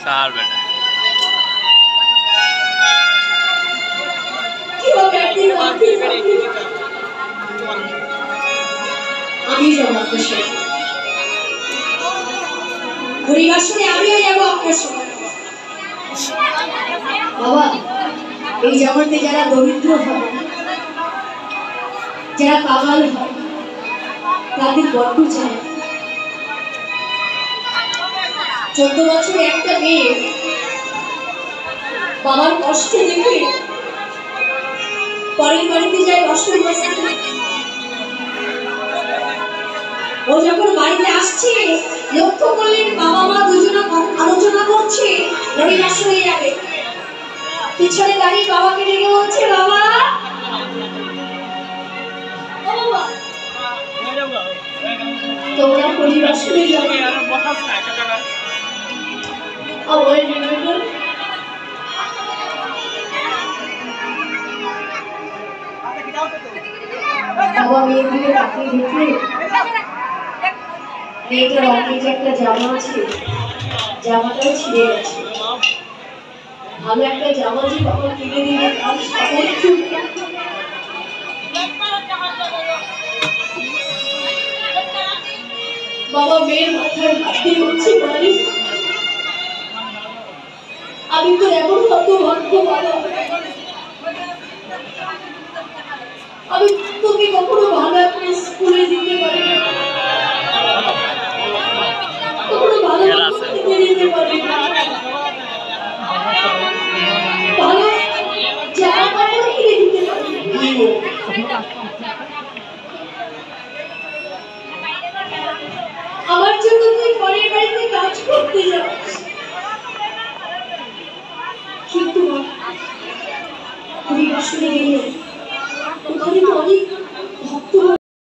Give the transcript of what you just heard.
साल बेटा বাবা এই জগতে যারা দরিদ্র হয় যারা কাঙাল হয় তাদের বড্ড চায় 14 বছরে একটা মেয়ে বাবার কষ্ট দেখে পরের বাড়িতে যায় কষ্ট করতে। ও যখন বাড়িতে আসছে লক্ষ্য করলেন বাবা মা দুজনে আলোচনা করছে রবিবাস হয়ে যাবে। পিছনে দাঁড়িয়ে বাবাকে ডেকে বলছে বাবা তোমরা পরিবার হয়ে যাবে। বাবা মেয়ের দিকে তাকিয়ে দেখলে মেয়েটার অনেক একটা জামা আছে, জামাটাও ছিঁড়ে গেছে। ভালো একটা জামা যে বাবা কিনে দিলে তার সামর্থ্য বাবা মেয়ের মাথায় হাত দিয়ে বলছে বলি আমি তো এমন কত ভাগ্য বাবা, আমি তোকে কখনো ভালো একটা স্কুলে দিতে পারি না, কখনো ভালো দিতে পারি না, ভালো জামা কাপড় কিনে দিতে পারি না। আমার জন্য তুই পরের বাড়িতে কাজ করতে যাস, কিন্তু পরিবার শুনে গেলে